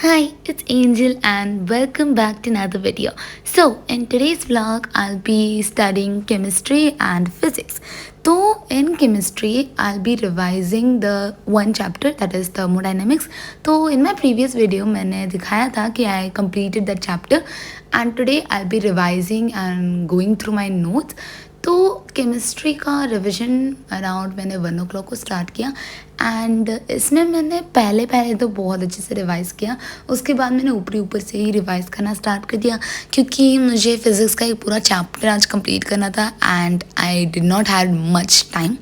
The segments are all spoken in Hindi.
Hi, it's Angel and welcome back to another video. So, in today's vlog, I'll be studying chemistry and physics. So, in chemistry, I'll be revising the one chapter that is thermodynamics. So, in my previous video, मैंने दिखाया था कि I completed that chapter and today I'll be revising and going through my notes. तो केमिस्ट्री का रिवीजन अराउंड मैंने 1 o'clock को स्टार्ट किया एंड इसमें मैंने पहले पहले तो बहुत अच्छे से रिवाइज़ किया। उसके बाद मैंने ऊपरी ऊपर से ही रिवाइज़ करना स्टार्ट कर दिया क्योंकि मुझे फ़िज़िक्स का एक पूरा चैप्टर आज कंप्लीट करना था and I did not had much time.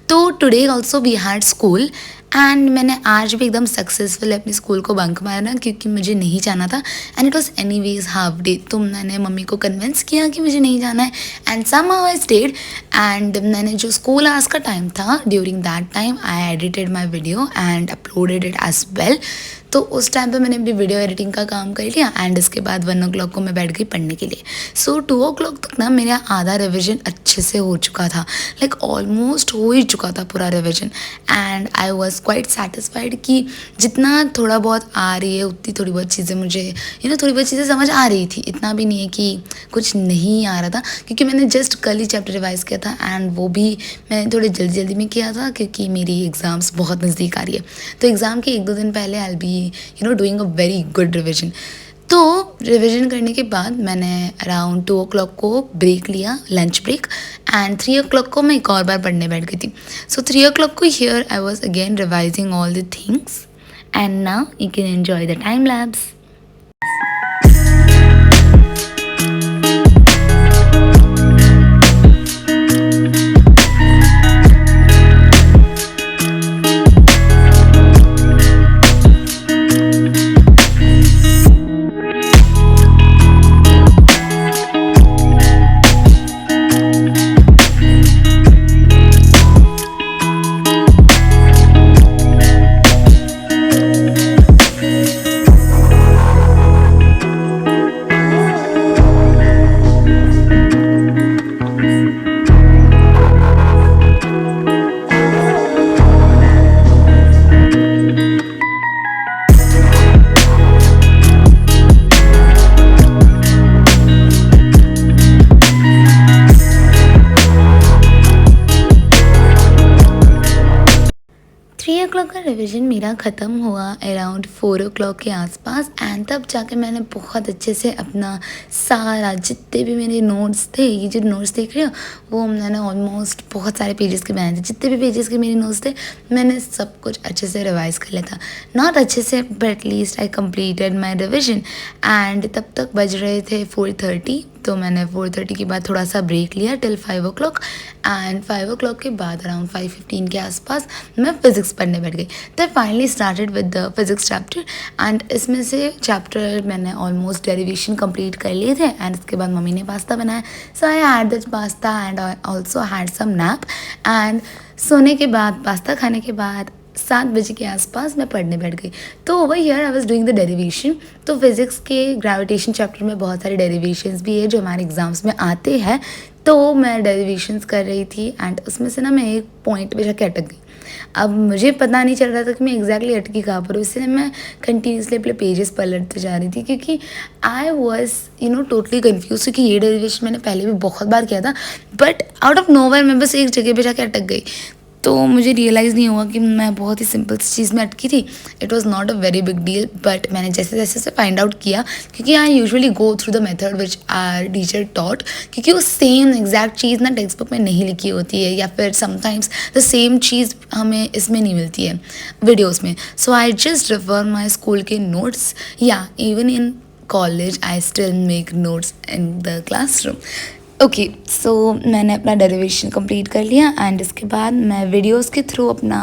तो today also we had school and मैंने आज भी एकदम सक्सेसफुल अपने स्कूल को बंक मारा क्योंकि मुझे नहीं जाना था and it was any ways half day. तो मैंने मम्मी को कन्विंस किया कि मुझे नहीं जाना है and somehow I stayed and मैंने जो स्कूल आवर्स का टाइम था during that time I edited my video and uploaded it as well. तो उस टाइम पे मैंने अपनी वीडियो एडिटिंग का काम कर लिया एंड इसके बाद 1 o'clock को मैं बैठ गई पढ़ने के लिए। सो 2 o'clock तक ना मेरा आधा रिविजन अच्छे से हो चुका था, लाइक ऑलमोस्ट हो ही चुका था पूरा revision and I was quite satisfied कि जितना थोड़ा बहुत आ रही है उतनी थोड़ी बहुत चीज़ें मुझे थोड़ी बहुत चीज़ें समझ आ रही थी। इतना भी नहीं है कि कुछ नहीं आ रहा था क्योंकि मैंने जस्ट कल ही चैप्टर रिवाइज़ किया था एंड वो भी मैंने थोड़ी जल्दी जल्दी में किया था क्योंकि मेरी एग्ज़ाम्स बहुत नज़दीक आ रही है। तो एग्ज़ाम के 1-2 दिन पहले I be doing a very good revision. तो रिविजन करने के बाद मैंने अराउंड 2 o'clock को ब्रेक लिया, लंच ब्रेक, एंड 3 o'clock को मैं एक और बार पढ़ने बैठ गई थी। सो 3 o'clock को here I was again revising all the things and now you can enjoy the time lapse. का रिवीजन मेरा ख़त्म हुआ अराउंड 4 o'clock के आसपास एंड तब जाके मैंने बहुत अच्छे से अपना सारा जितने भी मेरे नोट्स थे, ये जो नोट्स देख रहे हो वो मैंने ऑलमोस्ट बहुत सारे पेजेस के बनाए थे। जितने भी पेजेस के मेरे नोट्स थे मैंने सब कुछ अच्छे से रिवाइज़ कर लिया था, नॉट अच्छे से but at least I completed my revision. And तब तक बज रहे थे 4:30, तो मैंने 4:30 के बाद थोड़ा सा ब्रेक लिया टिल 5 o'clock एंड 5 o'clock के बाद अराउंड 5:15 के आसपास मैं फ़िज़िक्स पढ़ने बैठ गई। तो finally started with the physics chapter and इसमें से चैप्टर मैंने ऑलमोस्ट डेरिवेशन कंप्लीट कर लिए थे एंड इसके बाद मम्मी ने पास्ता बनाया। So I had that pasta and I also had some nap and सोने के बाद, पास्ता खाने के बाद 7 बजे के आसपास मैं पढ़ने बैठ गई। तो over here I was doing the derivation. तो फिज़िक्स के ग्रेविटेशन चैप्टर में बहुत सारे डेरिवेशंस भी है जो हमारे एग्ज़ाम्स में आते हैं। तो मैं डेरिवेशंस कर रही थी एंड उसमें से ना मैं एक पॉइंट पे जाके अटक गई। अब मुझे पता नहीं चल रहा था कि मैं एग्जैक्टली अटकी कहाँ पर हूँ, इसलिए मैं कंटिन्यूसली अपने पेजेस पलटते जा रही थी क्योंकि आई वॉज टोटली कन्फ्यूज क्योंकि ये डेरिवेशन मैंने पहले भी बहुत बार किया था बट आउट ऑफ नोवेयर मैं बस एक जगह पे जाके अटक गई। तो मुझे रियलाइज़ नहीं हुआ कि मैं बहुत ही सिंपल सी चीज़ में अटकी थी। It was not a very big deal but मैंने जैसे जैसे से फाइंड आउट किया क्योंकि I usually go through the method which are teacher taught, क्योंकि वो सेम एग्जैक्ट चीज़ ना टेक्स्ट बुक में नहीं लिखी होती है या फिर समटाइम्स द सेम चीज़ हमें इसमें नहीं मिलती है वीडियोज़ में। So I just refer my school के नोट्स या even in college I still make notes in the classroom. Okay, so मैंने अपना डेरिवेशन कंप्लीट कर लिया एंड इसके बाद मैं वीडियोस के थ्रू अपना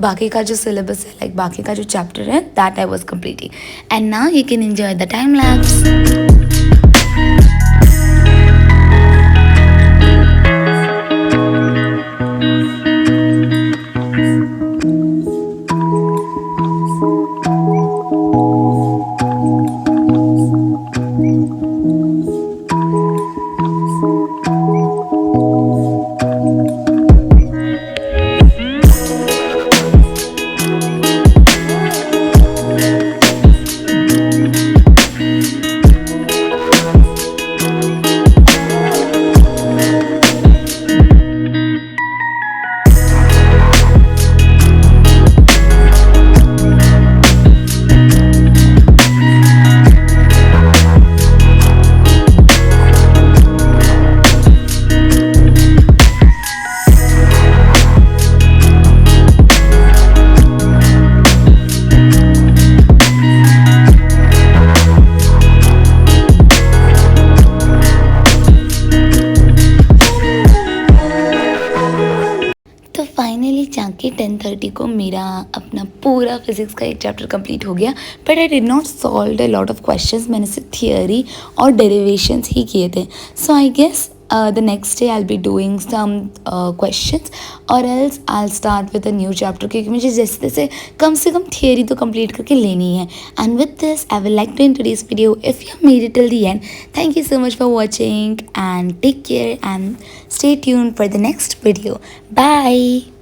बाकी का जो सिलेबस है, लाइक बाकी का जो चैप्टर है, that I was completing and now you can enjoy the time lapse. जाके 10:30 को मेरा अपना पूरा फिज़िक्स का एक चैप्टर कंप्लीट हो गया, but I did not solve a lot of questions. मैंने सिर्फ थियोरी और डेरिवेशंस ही किए थे। So I guess the next day I'll be doing some questions, or else I'll start with a new chapter, क्योंकि मुझे जैसे तैसे कम से कम थियरी तो कंप्लीट करके लेनी है। And with this I will like to end today's video. If you made it till the end, thank you so much for watching and take care and stay tuned for the next video. Bye.